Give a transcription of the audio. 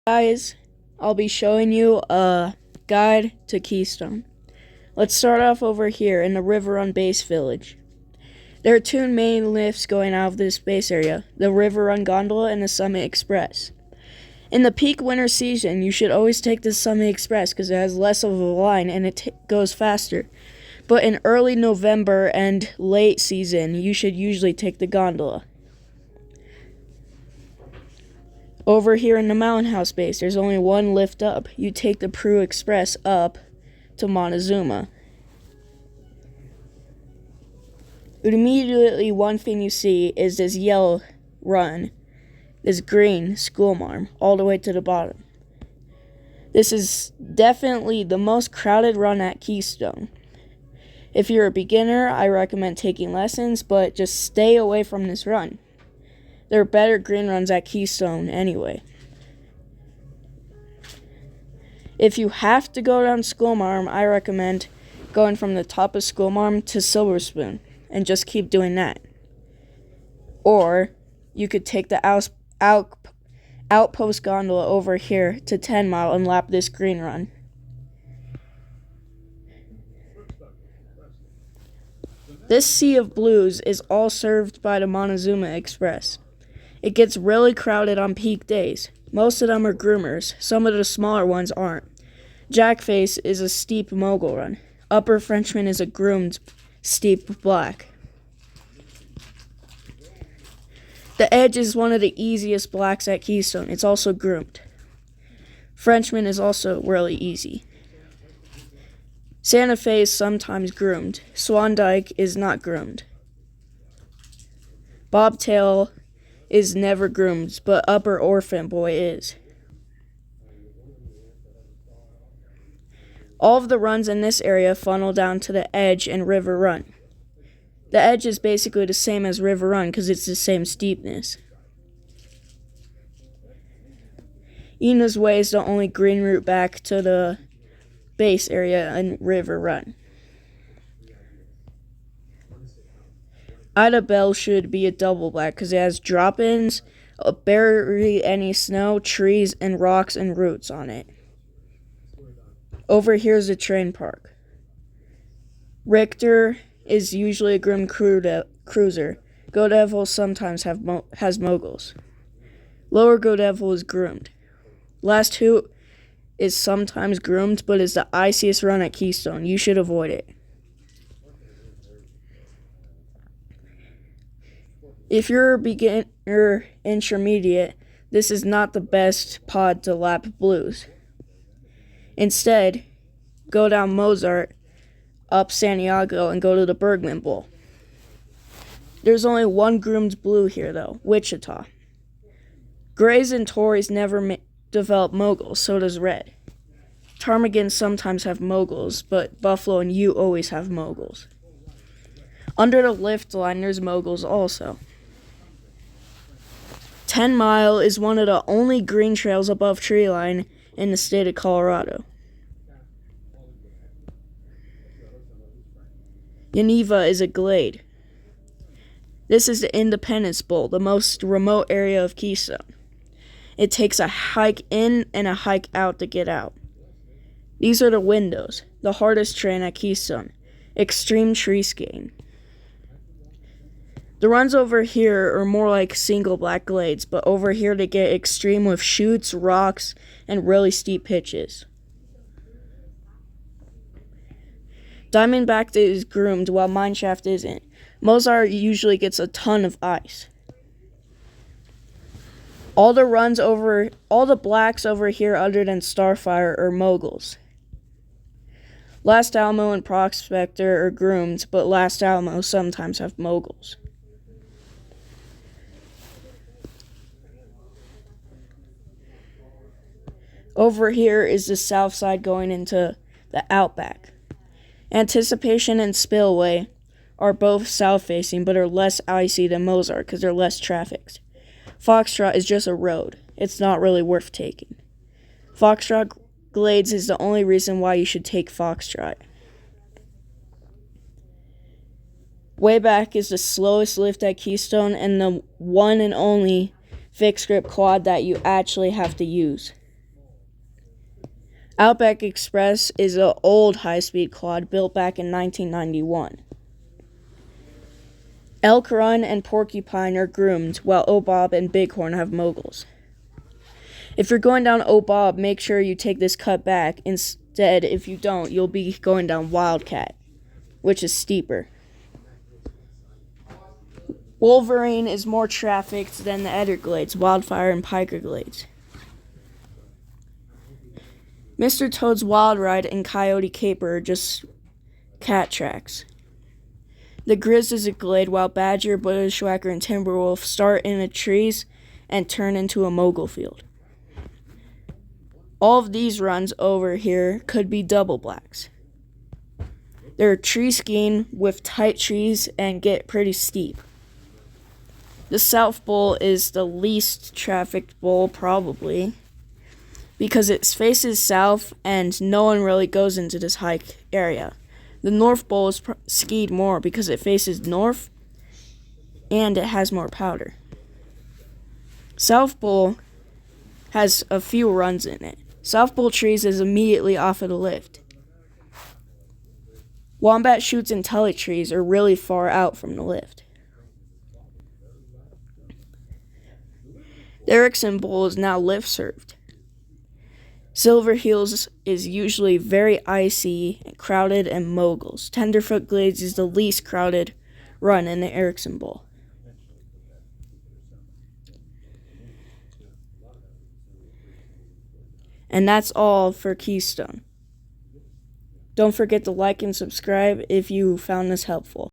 Guys, I'll be showing you a guide to Keystone. Let's start off over here in the River Run Base Village. There are two main lifts going out of this base area, the River Run Gondola and the Summit Express. In the peak winter season, you should always take the Summit Express because it has less of a line and it goes faster. But in early November and late season, you should usually take the gondola. Over here in the Mountain House base, there's only one lift up. You take the Peru Express up to Montezuma. Immediately, one thing you see is this yellow run, this green school marm, all the way to the bottom. This is definitely the most crowded run at Keystone. If you're a beginner, I recommend taking lessons, but just stay away from this run. There are better green runs at Keystone anyway. If you have to go down Schoolmarm, I recommend going from the top of Schoolmarm to Silver Spoon and just keep doing that. Or you could take the Outpost Gondola over here to 10 Mile and lap this green run. This sea of blues is all served by the Montezuma Express. It gets really crowded on peak days. Most of them are groomers. Some of the smaller ones aren't. Jackface is a steep mogul run. Upper Frenchman is a groomed steep black. The Edge is one of the easiest blacks at Keystone. It's also groomed. Frenchman is also really easy. Santa Fe is sometimes groomed. Swan Dyke is not groomed. Bobtail is never groomed, but Upper Orphan Boy is. All of the runs in this area funnel down to the Edge and River Run. The Edge is basically the same as River Run because it's the same steepness. Ina's Way is the only green route back to the base area in River Run. Ida Bell should be a double black because it has drop-ins, barely any snow, trees, and rocks and roots on it. Over here is the train park. Richter is usually a groomed cruiser. Go Devil sometimes has moguls. Lower Go Devil is groomed. Last Hoot is sometimes groomed, but is the iciest run at Keystone. You should avoid it. If you're a beginner intermediate, this is not the best pod to lap blues. Instead, go down Mozart, up Santiago, and go to the Bergman Bowl. There's only one groomed blue here, though, Wichita. Grays and Tories never develop moguls, so does Red. Ptarmigans sometimes have moguls, but Buffalo and U always have moguls. Under the lift line, there's moguls also. 10 Mile is one of the only green trails above treeline in the state of Colorado. Geneva is a glade. This is the Independence Bowl, the most remote area of Keystone. It takes a hike in and a hike out to get out. These are the windows, the hardest terrain at Keystone. Extreme tree skating. The runs over here are more like single black glades, but over here they get extreme with chutes, rocks, and really steep pitches. Diamondback is groomed while Mineshaft isn't. Mozart usually gets a ton of ice. All the blacks over here other than Starfire are moguls. Last Alamo and Prospector are groomed, but Last Alamo sometimes have moguls. Over here is the south side going into the Outback. Anticipation and Spillway are both south-facing, but are less icy than Mozart because they're less trafficked. Foxtrot is just a road. It's not really worth taking. Foxtrot Glades is the only reason why you should take Foxtrot. Wayback is the slowest lift at Keystone and the one and only fixed grip quad that you actually have to use. Outback Express is an old high-speed quad built back in 1991. Elk Run and Porcupine are groomed, while Obob and Bighorn have moguls. If you're going down Obob, make sure you take this cut back. Instead, if you don't, you'll be going down Wildcat, which is steeper. Wolverine is more trafficked than the Everglades, Wildfire, and Piker Glades. Mr. Toad's Wild Ride and Coyote Caper are just cat tracks. The Grizz is a glade, while Badger, Bushwhacker, and Timberwolf start in the trees and turn into a mogul field. All of these runs over here could be double blacks. They're tree skiing with tight trees and get pretty steep. The South Bowl is the least trafficked bowl, probably, because it faces south and no one really goes into this hike area. The North Bowl is skied more because it faces north and it has more powder. South Bowl has a few runs in it. South Bowl Trees is immediately off of the lift. Wombat Chutes and Tully Trees are really far out from the lift. The Erickson Bowl is now lift served. Silver Heels is usually very icy, crowded, and moguls. Tenderfoot Glades is the least crowded run in the Erickson Bowl. And that's all for Keystone. Don't forget to like and subscribe if you found this helpful.